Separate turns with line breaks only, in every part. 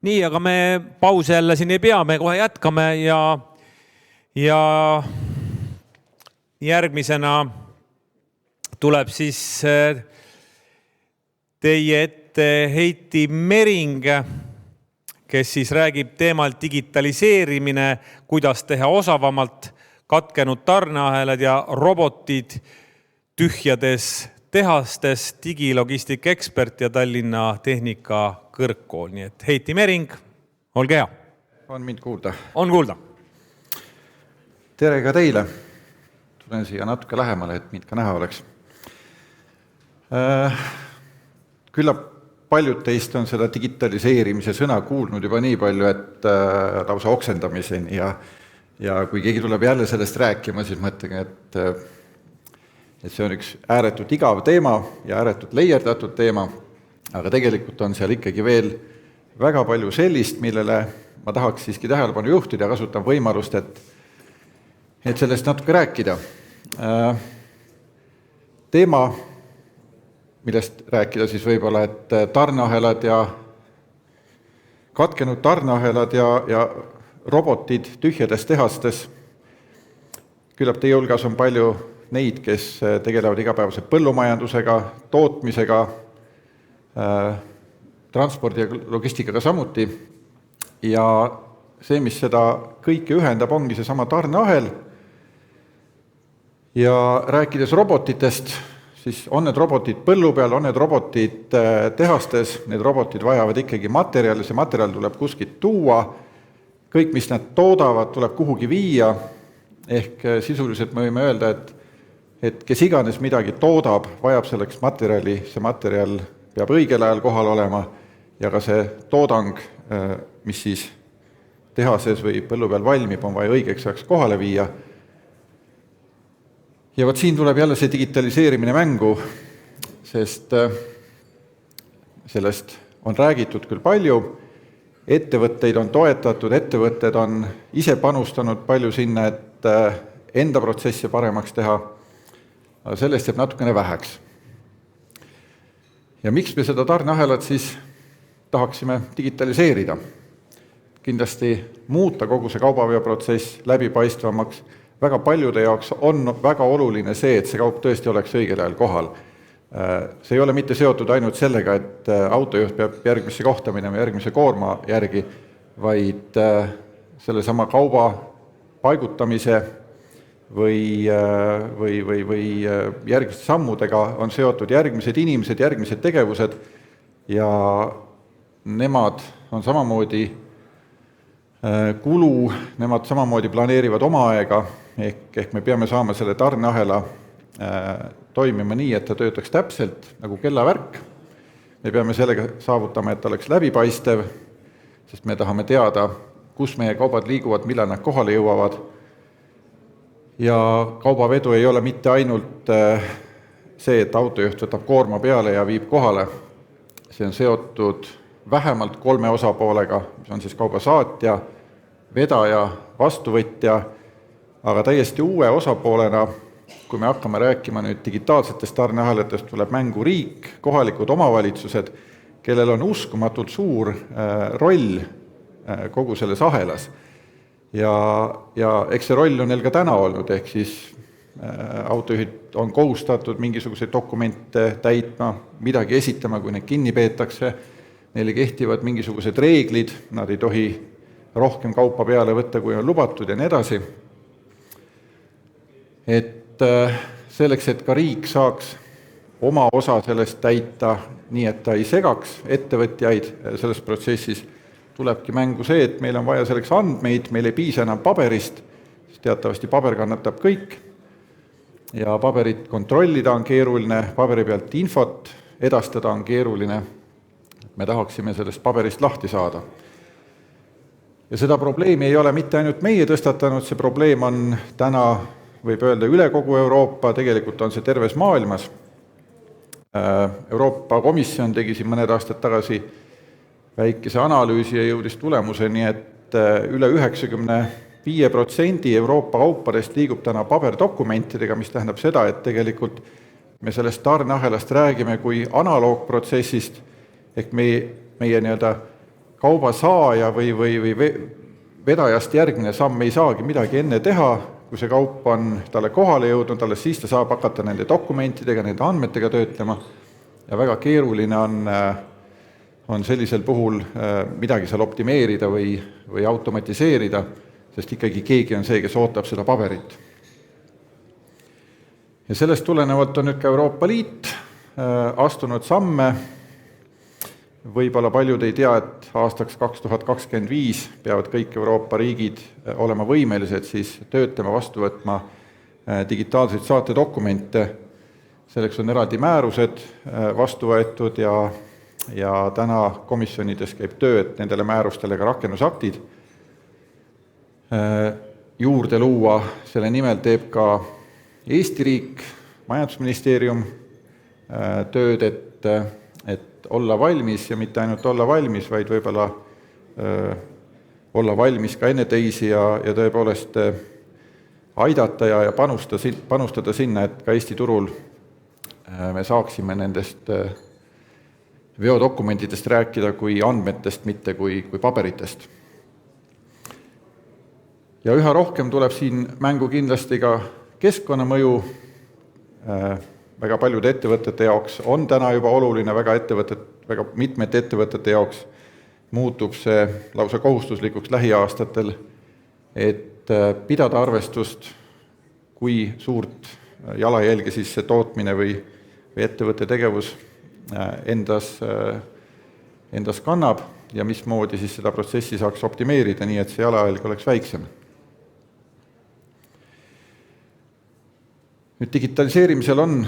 Nii, aga me pause jälle siin ei pea, me kohe jätkame ja järgmisena tuleb siis teie ette Heiti Mering, kes siis räägib teemal digitaliseerimine, kuidas teha osavamalt katkenud tarneahelad ja robotid tühjades tehastes, digilogistika ekspert ja Tallinna Tehnikakõrgkool. Nii et Heiti Mering, olge hea.
On mind kuulda?
On kuulda.
Tere ka teile. Tulen siia natuke lähemale, et mind ka näha oleks. Küllap paljud teist on seda digitaliseerimise sõna kuulnud juba nii palju, et lausa oksendamiseni ja kui keegi tuleb jälle sellest rääkima, siis mõtlen, et see on üks ääretult igav teema ja ääretult leierdatud teema, aga tegelikult on seal ikkagi veel väga palju sellist, millele ma tahaks siiski tähelepanu juhtida ja kasutan võimalust, et sellest natuke rääkida. Teema, millest rääkida siis võib-olla, et tarneahelad ja katkenud tarneahelad ja robotid tühjades tehastes. Küllap teie hulgas on palju neid, kes tegelevad igapäevase põllumajandusega, tootmisega, transpordi ja logistikaga samuti. Ja see, mis seda kõike ühendab, ongi see sama tarneahel. Ja rääkides robotitest, siis on need robotid põllu peal, on need robotid tehastes, need robotid vajavad ikkagi materjali, see materjal tuleb kuskilt tuua, kõik, mis nad toodavad, tuleb kuhugi viia, ehk sisuliselt me võime öelda, et kes iganes midagi toodab, vajab selleks materjali, see materjal peab õigel ajal kohal olema ja ka see toodang, mis siis tehases või põllu peal valmib, on vaja õigeks ajaks kohale viia. Ja võt siin tuleb jälle see digitaliseerimine mängu, sest sellest on räägitud küll palju, ettevõtteid on toetatud, ettevõtted on ise panustanud palju sinna, et enda protsessi paremaks teha, aga sellest jääb natukene väheks. Ja miks me seda tarneahelat siis tahaksime digitaliseerida? Kindlasti muuta kogu see kaubaveoprotsess läbipaistvamaks. Väga paljude jaoks on väga oluline see, et see kaup tõesti oleks õigel ajal kohal. See ei ole mitte seotud ainult sellega, et autojuht peab järgmisse kohta minema järgmise koorma järgi, vaid selle sama kauba paigutamise või järgmiste sammudega on seotud järgmised inimesed, järgmised tegevused ja nemad on samamoodi kulu, nemad samamoodi planeerivad oma aega, ehk me peame saama selle tarneahela toimima nii, et ta töötaks täpselt nagu kellavärk. Me peame sellega saavutama, et ta oleks läbipaistev, sest me tahame teada, kus meie kaubad liiguvad, millal nad kohale jõuavad. Ja kaubavedu ei ole mitte ainult see, et autojuht võtab koorma peale ja viib kohale. See on seotud vähemalt 3 osapoolega, mis on siis kaubasaatja, vedaja, vastuvõtja, aga täiesti uue osapoolena, kui me hakkame rääkima nüüd digitaalsetest tarneahelatest, tuleb mängu riik, kohalikud omavalitsused, kellel on uskumatult suur roll kogu selles ahelas. Ja eks see roll on neil ka täna olnud, ehk siis autojuhid on kohustatud mingisuguseid dokumente täitma, midagi esitama, kui need kinni peetakse. Neile kehtivad mingisugused reeglid, nad ei tohi rohkem kaupa peale võtta, kui on lubatud ja nii edasi. Et selleks, et ka riik saaks oma osa sellest täita, nii et ta ei segaks ettevõtjaid selles protsessis, tulebki mängu see, et meil on vaja selleks andmeid, meil ei piisa enam paberist, sest teatavasti paber kannatab kõik ja paberit kontrollida on keeruline, paberi pealt infot edastada on keeruline. Me tahaksime sellest paberist lahti saada. Ja seda probleemi ei ole mitte ainult meie tõstatanud, see probleem on täna, võib öelda, üle kogu Euroopa, tegelikult on see terves maailmas. Euroopa Komisjon tegi siin mõned aastad tagasi väikese analüüsi ja jõudis tulemuseni, et üle 95% Euroopa kaupadest liigub täna paberdokumentidega, mis tähendab seda, et tegelikult me sellest tarneahelast räägime kui analoogprotsessist, ehk meie nii-öelda kauba saaja või vedajast järgmine samm ei saagi midagi enne teha, kui see kaup on talle kohale jõudnud, alles siis ta saab hakata nende dokumentidega, nende andmetega töötlema ja väga keeruline on sellisel puhul midagi seal optimeerida või automatiseerida, sest ikkagi keegi on see, kes ootab seda paberit. Ja sellest tulenevalt on nüüd ka Euroopa Liit astunud samme. Võib-olla paljud ei tea, et aastaks 2025 peavad kõik Euroopa riigid olema võimelised siis töötlema, vastu võtma digitaalseid saatedokumente. Selleks on eraldi määrused vastu võetud ja täna komisjonides käib töö, et nendele määrustele ka rakendusaktid juurde luua. Selle nimel teeb ka Eesti riik, majandusministeerium tööd, et olla valmis ja mitte ainult olla valmis, vaid võib-olla olla valmis ka enne teisi ja tõepoolest aidata ja panustada sinna, et ka Eesti turul me saaksime nendest veodokumentidest rääkida kui andmetest, mitte kui paberitest. Ja üha rohkem tuleb siin mängu kindlasti ka keskkonnamõju. Väga paljude ettevõtete jaoks on täna juba oluline, väga mitmete ettevõtete jaoks muutub see lausa kohustuslikuks lähiaastatel, et pidada arvestust, kui suurt jalajälge siis see tootmine või ettevõtte tegevus endas kannab ja mismoodi siis seda protsessi saaks optimeerida, nii et see jalajälg oleks väiksem. Nüüd digitaliseerimisel on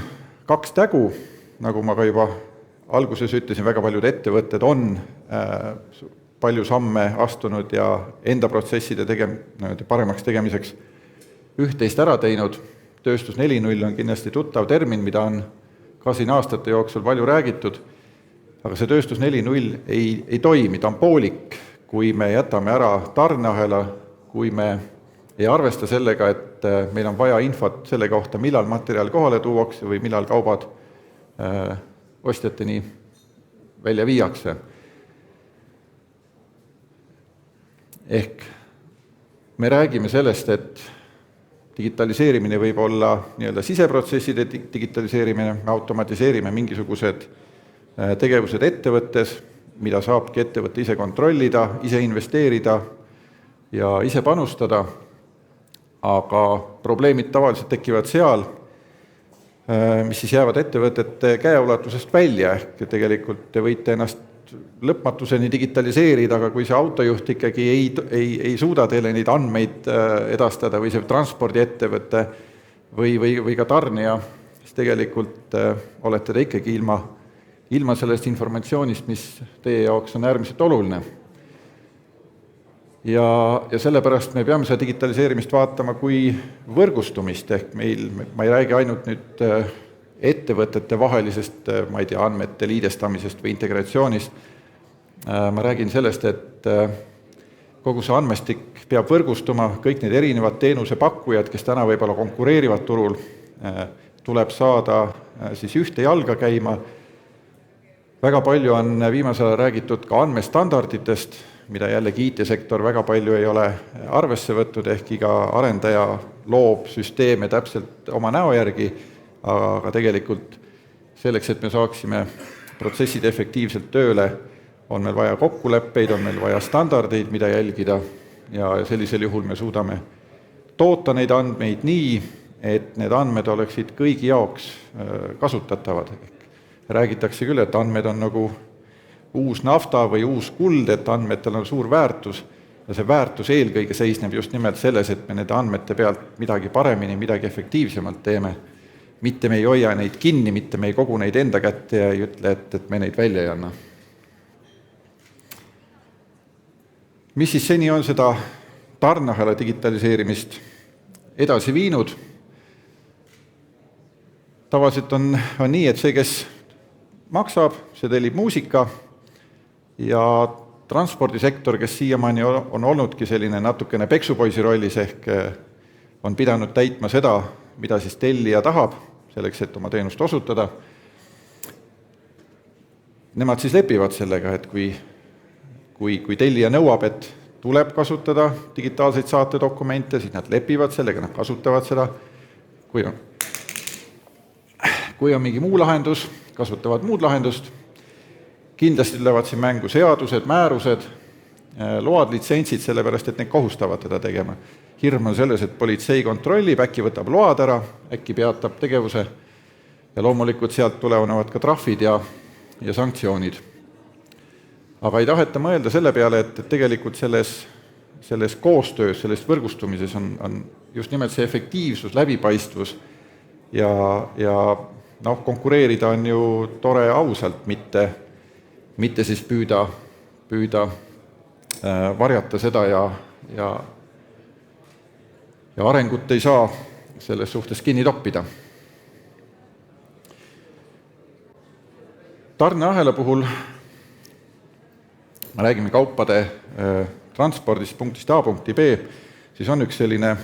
kaks tägu, nagu ma ka juba alguses ütlesin, väga paljud ettevõtted on palju samme astunud ja enda protsesside paremaks tegemiseks üht-teist ära teinud. Tööstus 4.0 on kindlasti tuttav termin, mida on ka siin aastate jooksul palju räägitud, aga see tööstus 4.0 ei toimi, ta on poolik, kui me jätame ära tarneahela, kui me ei arvesta sellega, et meil on vaja infot selle kohta, millal materjal kohale tuuakse või millal kaubad ostjateni välja viiakse. Ehk me räägime sellest, et digitaliseerimine võib olla nii-öelda siseprotsesside digitaliseerimine, me automatiseerime mingisugused tegevused ettevõttes, mida saabki ettevõtte ise kontrollida, ise investeerida ja ise panustada, aga probleemid tavaliselt tekivad seal, mis siis jäävad ettevõtete käeulatusest välja, ehk tegelikult te võite ennast lõpmatuseni digitaliseerida, aga kui see autojuht ikkagi ei suuda teile neid andmeid edastada või see transpordiettevõte või ka tarnija, siis tegelikult olete te ikkagi ilma sellest informatsioonist, mis teie jaoks on äärmiselt oluline. Ja sellepärast me peame seda digitaliseerimist vaatama kui võrgustumist, ehk ma ei räägi ainult nüüd ettevõtete vahelisest, ma ei tea, andmete liidestamisest või integratsioonist. Ma räägin sellest, et kogu see andmestik peab võrgustuma, kõik need erinevad teenusepakkujad, kes täna võib-olla konkureerivad turul, tuleb saada siis ühte jalga käima. Väga palju on viimasel ajal räägitud ka andmestandarditest, mida jällegi IT-sektor väga palju ei ole arvesse võtnud, ehk iga arendaja loob süsteeme täpselt oma näo järgi, aga tegelikult selleks, et me saaksime protsessid efektiivselt tööle, on meil vaja kokkuleppeid, on meil vaja standardeid, mida jälgida ja sellisel juhul me suudame toota neid andmeid nii, et need andmed oleksid kõigi jaoks kasutatavad. Räägitakse küll, et andmed on nagu uus nafta või uus kuld, et andmetel on suur väärtus ja see väärtus eelkõige seisneb just nimelt selles, et me nende andmete pealt midagi paremini, midagi efektiivsemalt teeme. Mitte me ei hoia neid kinni, mitte me ei kogu neid enda kätte ja ei ütle, et me neid välja ei anna. Mis siis seni on seda tarneahela digitaliseerimist edasi viinud? Tavaliselt on nii, et see, kes maksab, see tellib muusika ja transpordisektor, kes siiamaani on olnudki selline natukene peksupoisi rollis, ehk on pidanud täitma seda, mida siis tellija tahab, selleks, et oma teenust osutada. Nemad siis lepivad sellega, et kui kui tellija nõuab, et tuleb kasutada digitaalseid saatedokumente, siis nad lepivad sellega, nad kasutavad seda. Kui on mingi muu lahendus, kasutavad muud lahendust. Kindlasti tulevad siin mängu seadused, määrused, load, litsentsid, sellepärast, et need kohustavad teda tegema. Hirm on selles, et politsei kontrollib, äkki võtab load ära, äkki peatab tegevuse ja loomulikult sealt tulevad ka trahvid ja sanktsioonid. Aga ei taheta mõelda selle peale, et tegelikult selles koostöös, selles võrgustumises on just nimelt see efektiivsus, läbipaistvus ja konkureerida on ju tore ausalt, mitte siis püüda varjata seda ja arengut ei saa selles suhtes kinni toppida. Tarneahela puhul me räägime kaupade transpordist punktist A punkti B, siis on üks selline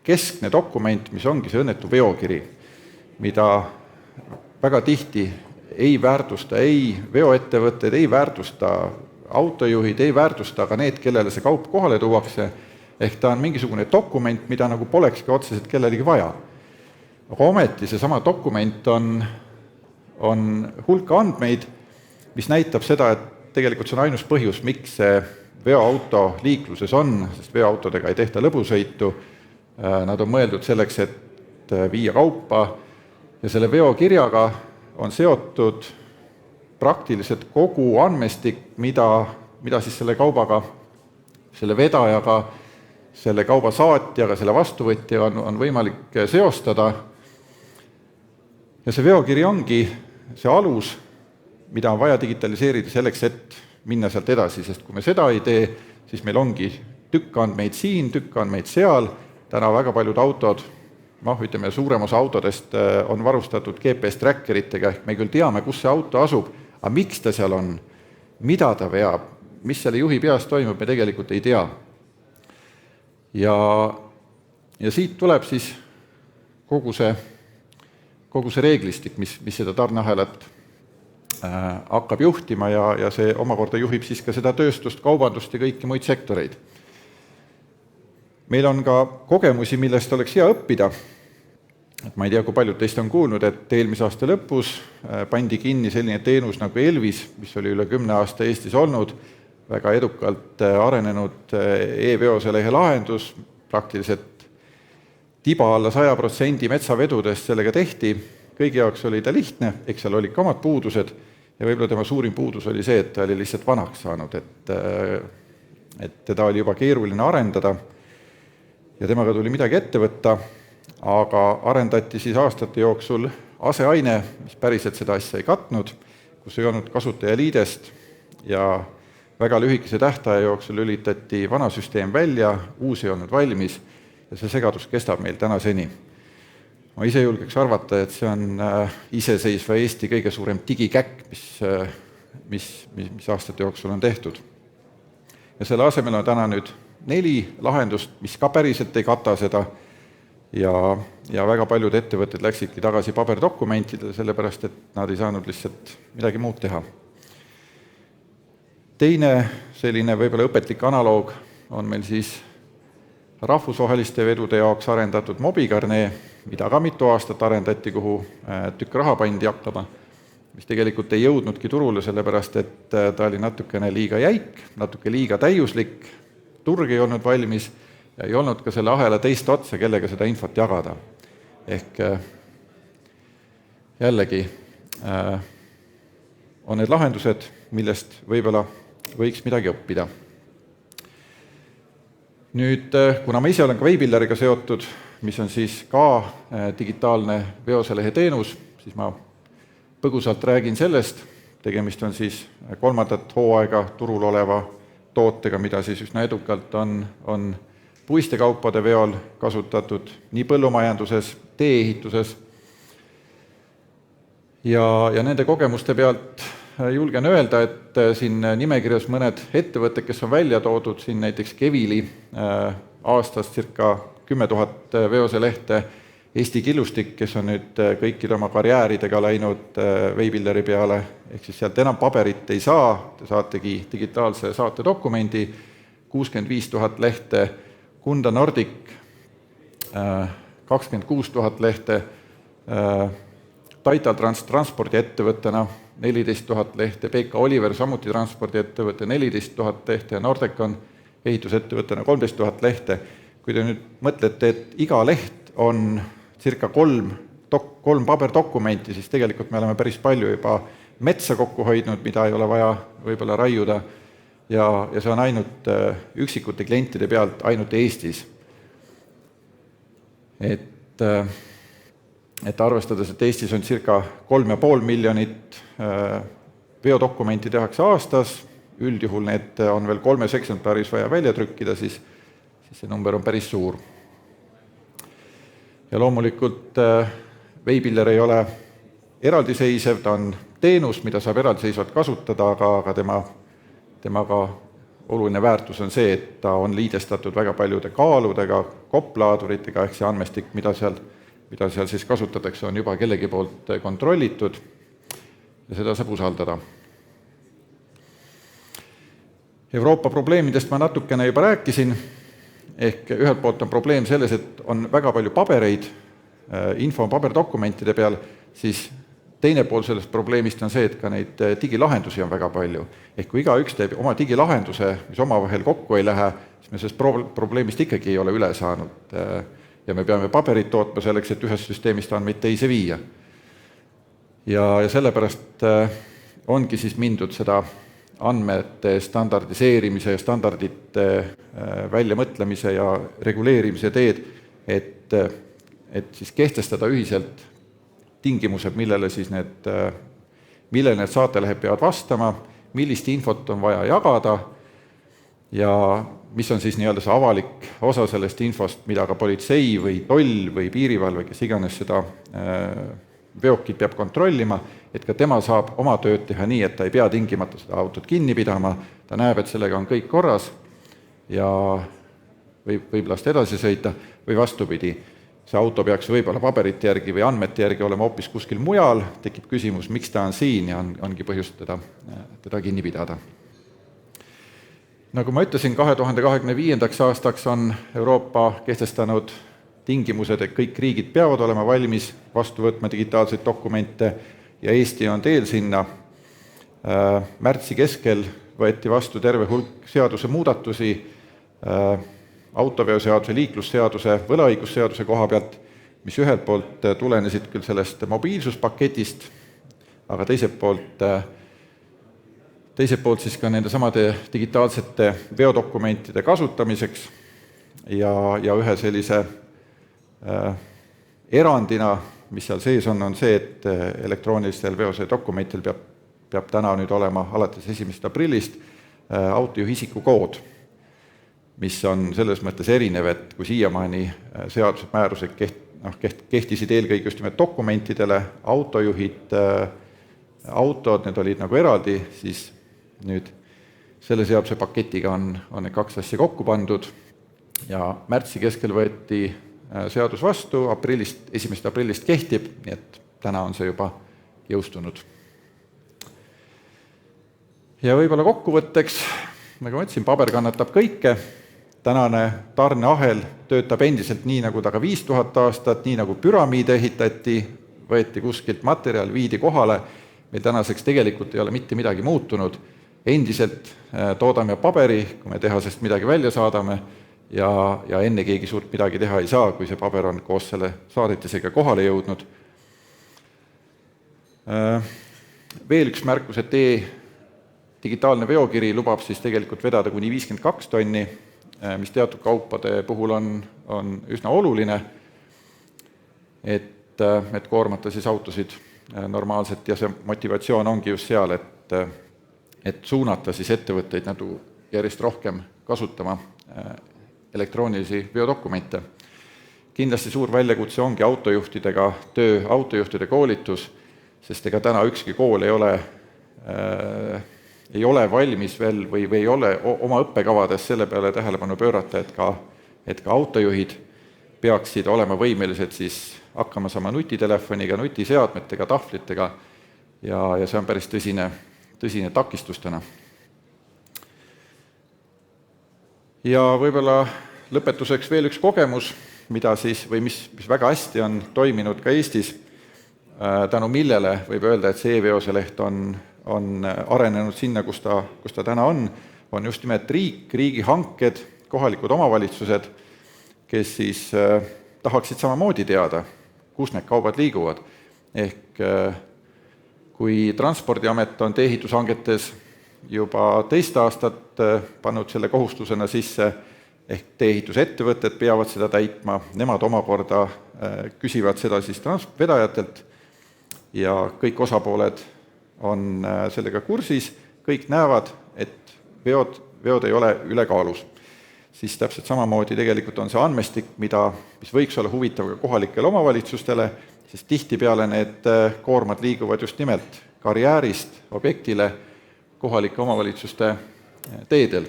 keskne dokument, mis ongi see õnnetu veokiri, mida väga tihti ei väärtusta ei veoettevõtted, ei väärtusta autojuhid, ei väärtusta ka need, kellele see kaup kohale tuuakse, ehk ta on mingisugune dokument, mida nagu polekski otseselt kellelegi vaja. Aga ometi seesama dokument on hulka andmeid, mis näitab seda, et tegelikult see on ainus põhjus, miks see veoauto liikluses on, sest veoautodega ei tehta lõbusõitu, nad on mõeldud selleks, et viia kaupa ja selle veokirjaga on seotud praktiliselt kogu andmestik, mida siis selle kaubaga, selle vedajaga, selle kauba saatjaga, selle vastuvõtja on võimalik seostada. Ja see veokiri ongi see alus, mida on vaja digitaliseerida selleks, et minna sealt edasi, sest kui me seda ei tee, siis meil ongi tükk andmeid siin, tükk andmeid seal, täna väga paljud autod, ütleme suurem osa autodest on varustatud GPS-trackeritega, ehk me küll teame, kus see auto asub, aga miks ta seal on, mida ta veab, mis selle juhi peas toimub, me tegelikult ei tea. Ja siit tuleb siis kogu see reeglistik, mis seda tarneahelat hakkab juhtima ja see omakorda juhib siis ka seda tööstust, kaubandust ja kõiki muid sektoreid. Meil on ka kogemusi, millest oleks hea õppida. Et ma ei tea, kui paljud teist on kuulnud, et eelmise aasta lõpus pandi kinni selline teenus nagu Elvis, mis oli üle 10 aasta Eestis olnud, väga edukalt arenenud e-veoselehe lahendus, praktiliselt tiba alla 100% metsavedudest sellega tehti, kõigi jaoks oli ta lihtne, eks seal olid ka omad puudused ja võib-olla tema suurim puudus oli see, et ta oli lihtsalt vanaks saanud, et teda oli juba keeruline arendada ja temaga tuli midagi ette võtta, aga arendati siis aastate jooksul aseaine, mis päriselt seda asja ei katnud, kus ei olnud kasutajaliidest ja väga lühikese tähtaja jooksul lülitati vana süsteem välja, uus ei olnud valmis ja see segadus kestab meil tänaseni. Ma ise julgeks arvata, et see on iseseisva Eesti kõige suurem digikäkk, mis aastate jooksul on tehtud. Ja selle asemel on täna nüüd 4 lahendust, mis ka päriselt ei kata seda ja väga paljud ettevõtted läksidki tagasi paberdokumentidele, sellepärast et nad ei saanud lihtsalt midagi muud teha. Teine selline võib-olla õpetlik analoog on meil siis rahvusvaheliste vedude jaoks arendatud Mobikarnee, mida ka mitu aastat arendati, kuhu tükk raha pandi hakkama, mis tegelikult ei jõudnudki turule, sellepärast et ta oli natukene liiga jäik, natuke liiga täiuslik, turg ei olnud valmis ja ei olnud ka selle ahela teist otsa, kellega seda infot jagada. Ehk jällegi on need lahendused, millest võib-olla võiks midagi õppida. Nüüd, kuna ma ise olen ka Veibilleriga seotud, mis on siis ka digitaalne veoselehe teenus, siis ma põgusalt räägin sellest. Tegemist on siis 3. hooaega turul oleva tootega, mida siis üsna edukalt on puistekaupade veol kasutatud nii põllumajanduses, tee-ehituses. Ja nende kogemuste pealt julgen öelda, et siin nimekirjas mõned ettevõtted, kes on välja toodud, siin näiteks Kevili aastas circa 10 000 veoselehte Eesti Killustik, kes on nüüd kõikide oma karjääridega läinud veebilleri peale, ehk siis sealt enam paberit ei saa, te saategi digitaalse saatedokumendi, 65 000 lehte, Kunda Nordic 26 000 lehte, Taital transpordiettevõttena 14 000 lehte, PK Oliver samuti transpordiettevõte 14 000 lehte ja Nordecon ehitusettevõttena 13 000 lehte. Kui te nüüd mõtlete, et iga leht on circa 3 paberdokumenti, siis tegelikult me oleme päris palju juba metsa kokku hoidnud, mida ei ole vaja võib-olla raiuda ja see on ainult üksikute klientide pealt ainult Eestis. Et arvestades, et Eestis on circa 3,5 miljonit veodokumenti tehakse aastas, üldjuhul need on veel 3 eksemplaris vaja välja trükkida, siis see number on päris suur. Ja loomulikult veebiller ei ole eraldiseisev, ta on teenus, mida saab eraldiseisvalt kasutada, aga temaga oluline väärtus on see, et ta on liidestatud väga paljude kaaludega, koplaaduritega, ehk see andmestik, mida seal siis kasutatakse, on juba kellegi poolt kontrollitud ja seda saab usaldada. Euroopa probleemidest ma natukene juba rääkisin, ehk ühelt poolt on probleem selles, et on väga palju pabereid, info on paberdokumentide peal, siis teine pool sellest probleemist on see, et ka neid digilahendusi on väga palju. Ehk kui igaüks teeb oma digilahenduse, mis omavahel kokku ei lähe, siis me sellest probleemist ikkagi ei ole üle saanud. Ja me peame paberit tootma selleks, et ühest süsteemist andmeid teise viia. Ja sellepärast ongi siis mindud seda andmete standardiseerimise ja standardite väljamõtlemise ja reguleerimise teed, et siis kehtestada ühiselt tingimused, millele need saatelehed peavad vastama, millist infot on vaja jagada ja mis on siis nii-öelda see avalik osa sellest infost, mida ka politsei või toll või piirivalve, kes iganes seda veokit peab kontrollima, et ka tema saab oma tööd teha nii, et ta ei pea tingimata seda autot kinni pidama, ta näeb, et sellega on kõik korras ja võib lasta edasi sõita või vastupidi. See auto peaks võib-olla paberite järgi või andmete järgi olema hoopis kuskil mujal, tekib küsimus, miks ta on siin ja ongi põhjust teda kinni pidada. Nagu ma ütlesin, 2025. aastaks on Euroopa kehtestanud tingimused, et kõik riigid peavad olema valmis vastu võtma digitaalseid dokumente ja Eesti on teel sinna. Märtsi keskel võeti vastu terve hulk seaduse muudatusi autoveoseaduse, liiklusseaduse, võlaõigusseaduse koha pealt, mis ühelt poolt tulenesid küll sellest mobiilsuspaketist, aga teiselt poolt siis ka nende samade digitaalsete veodokumentide kasutamiseks ja ühe sellise erandina, mis seal sees on see, et elektroonilistel veose dokumentil peab täna nüüd olema alates 1. aprillist autojuhi isikukood, mis on selles mõttes erinev, et kui siiamaani seadused, määrused kehtisid eelkõige just nimelt dokumentidele, autojuhid, autod, need olid nagu eraldi, siis nüüd selle seaduse paketiga on need 2 asja kokku pandud ja märtsi keskel võeti seadus vastu, 1. aprillist kehtib, nii et täna on see juba jõustunud. Ja võib-olla kokkuvõtteks, nagu ma ütlesin, paber kannatab kõike, tänane tarneahel töötab endiselt nii, nagu ta ka 5000 aastat, nii nagu püramiide ehitati, võeti kuskilt materjal, viidi kohale, meil tänaseks tegelikult ei ole mitte midagi muutunud, endiselt toodame paberi, kui me tehasest midagi välja saadame, ja enne keegi suurt midagi teha ei saa, kui see paber on koos selle saadetisega kohale jõudnud. Veel üks märkus, et digitaalne veokiri lubab siis tegelikult vedada kuni 52 tonni, mis teatud kaupade puhul on üsna oluline, et koormata siis autosid normaalselt ja see motivatsioon ongi just seal, et suunata siis ettevõtteid nagu järjest rohkem kasutama elektroonilisi veodokumente. Kindlasti suur väljakutse ongi autojuhtidega töö, autojuhtide koolitus, sest ega täna ükski kool ei ole valmis veel või ei ole oma õppekavades selle peale tähelepanu pöörata, et ka autojuhid peaksid olema võimelised siis hakkama saama nutitelefoniga, nutiseadmetega, tahvlitega ja see on päris tõsine takistus täna. Ja võib-olla lõpetuseks veel üks kogemus, mida siis, või mis väga hästi on toiminud ka Eestis, tänu millele võib öelda, et see e-veoseleht on arenenud sinna, kus ta täna on just nimelt riigihanked, kohalikud omavalitsused, kes siis tahaksid samamoodi teada, kus need kaubad liiguvad. Ehk kui Transpordiamet on tee-ehitushangetes juba teist aastat pannud selle kohustusena sisse, ehk tee-ehitusettevõtted peavad seda täitma, nemad omakorda küsivad seda siis vedajatelt ja kõik osapooled on sellega kursis, kõik näevad, et veod ei ole ülekaalus. Siis täpselt samamoodi tegelikult on see andmestik, mis võiks olla huvitav ka kohalikele omavalitsustele, sest tihtipeale need koormad liiguvad just nimelt karjäärist objektile kohalike omavalitsuste teedel.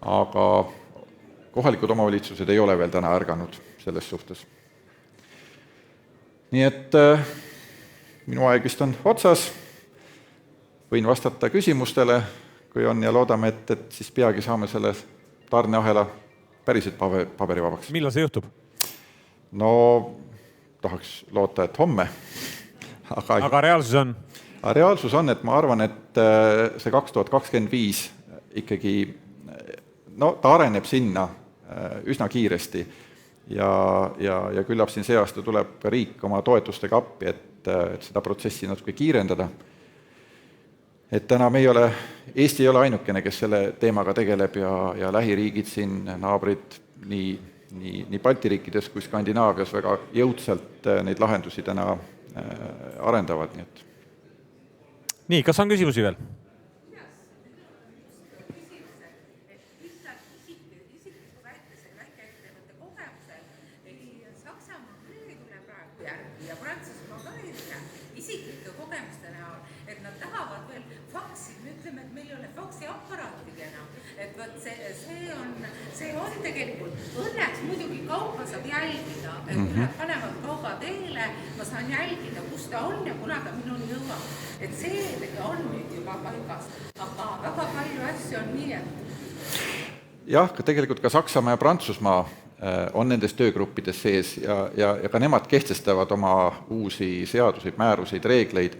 Aga kohalikud omavalitsused ei ole veel täna ärganud selles suhtes. Nii et minu aeg vist on otsas, võin vastata küsimustele, kui on, ja loodame, et siis peagi saame selle tarneahela päriselt paberivabaks.
Millal see juhtub?
No tahaks loota, et homme.
Aga reaalsus on?
Reaalsus on, et ma arvan, et see 2025 ikkagi, ta areneb sinna üsna kiiresti ja küllap siin see aasta tuleb riik oma toetustega appi, et seda protsessi natuke kiirendada. Et täna Eesti ei ole ainukene, kes selle teemaga tegeleb ja lähiriigid siin, naabrid nii Balti riikides kui Skandinaavias väga jõudsalt neid lahendusi täna arendavad.
Nii, kas on küsimusi veel?
See on tegelikult õnneks muidugi kaupa saab jälgida, et kui nad panevad kauba teele, ma saan jälgida, kus ta on ja kuna ta minuni jõuab. Et see on nüüd juba paigas, aga väga palju asju on nii, et...
Jah, tegelikult ka Saksamaa ja Prantsusmaa on nendes töögruppides sees ja ka nemad kehtestavad oma uusi seaduseid, määruseid, reegleid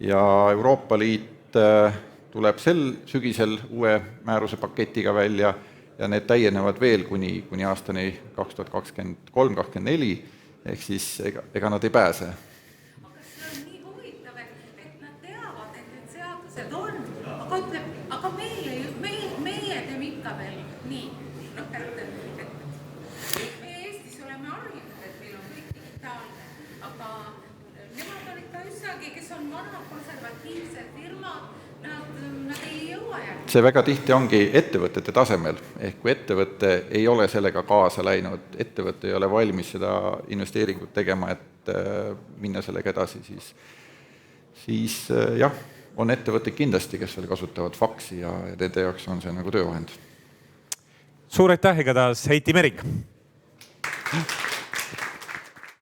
ja Euroopa Liit tuleb sel sügisel uue määruse paketiga välja ja need täienevad veel kuni aastani 2023-2024, ehk siis ega nad ei pääse.
Aga see on nii huvitav, et nad teavad, et need seadused on, aga meie teeme ikka veel nii. Meie Eestis oleme arginud, et meil on kõik digitaalne, aga nemad on ikka üsnagi, kes on vanad konservatiivsed firmad, nad ei jõua jäänud.
See väga tihti ongi ettevõtete tasemel, ehk kui ettevõte ei ole sellega kaasa läinud, ettevõte ei ole valmis seda investeeringut tegema, et minna sellega edasi, siis jah, on ettevõtted kindlasti, kes veel kasutavad faksi ja nende jaoks on see nagu töövahend.
Suur aitäh, igatahes Heiti Merik!